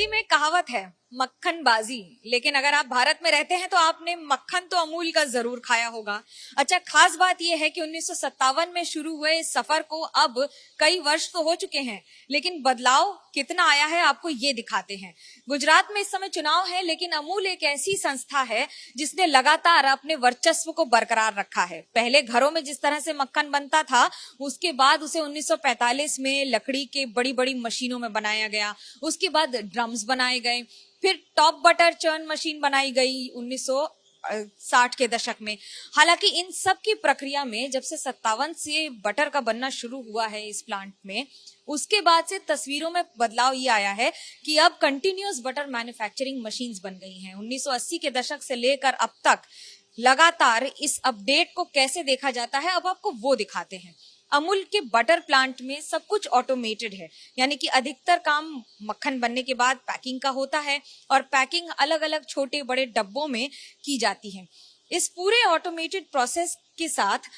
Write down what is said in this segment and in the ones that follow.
हिंदी में कहावत है मक्खनबाजी, लेकिन अगर आप भारत में रहते हैं तो आपने मक्खन तो अमूल का जरूर खाया होगा। अच्छा, खास बात यह है कि 1957 में शुरू हुए इस सफर को अब कई वर्ष तो हो चुके हैं, लेकिन बदलाव कितना आया है आपको ये दिखाते हैं। गुजरात में इस समय चुनाव है, लेकिन अमूल एक ऐसी संस्था है जिसने लगातार अपने वर्चस्व को बरकरार रखा है। पहले घरों में जिस तरह से मक्खन बनता था, उसके बाद उसे 1945 में लकड़ी के बड़ी बड़ी मशीनों में बनाया गया। उसके बाद ड्रम्स बनाए गए, फिर टॉप बटर चर्न मशीन बनाई गई 1960 के दशक में। हालांकि इन सब की प्रक्रिया में जब से 57 से बटर का बनना शुरू हुआ है इस प्लांट में, उसके बाद से तस्वीरों में बदलाव ये आया है कि अब कंटिन्यूअस बटर मैन्युफैक्चरिंग मशीन्स बन गई हैं। 1980 के दशक से लेकर अब तक लगातार इस अपडेट को कैसे देखा जाता है, अब आपको वो दिखाते हैं। अमूल के बटर प्लांट में सब कुछ ऑटोमेटेड है, यानी कि अधिकतर काम मक्खन बनने के बाद पैकिंग का होता है और पैकिंग अलग अलग छोटे बड़े डब्बों में की जाती है। इस पूरे ऑटोमेटेड प्रोसेस के साथ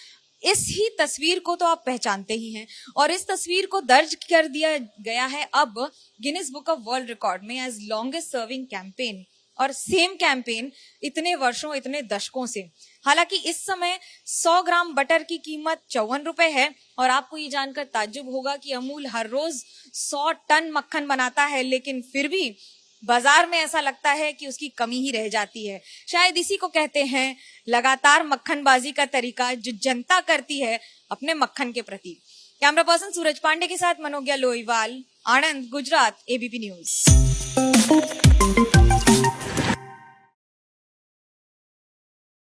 इस ही तस्वीर को तो आप पहचानते ही हैं, और इस तस्वीर को दर्ज कर दिया गया है अब Guinness book of world record में एज लॉन्गेस्ट सर्विंग कैंपेन, और सेम कैंपेन इतने वर्षों इतने दशकों से। हालांकि इस समय 100 ग्राम बटर की कीमत 54 रुपए है, और आपको ये जानकर ताज्जुब होगा कि अमूल हर रोज 100 टन मक्खन बनाता है, लेकिन फिर भी बाजार में ऐसा लगता है कि उसकी कमी ही रह जाती है। शायद इसी को कहते हैं लगातार मक्खनबाजी का तरीका, जो जनता करती है अपने मक्खन के प्रति। कैमरा पर्सन सूरज पांडे के साथ मनोज्ञा लोईवाल, आनंद, गुजरात, एबीपी न्यूज।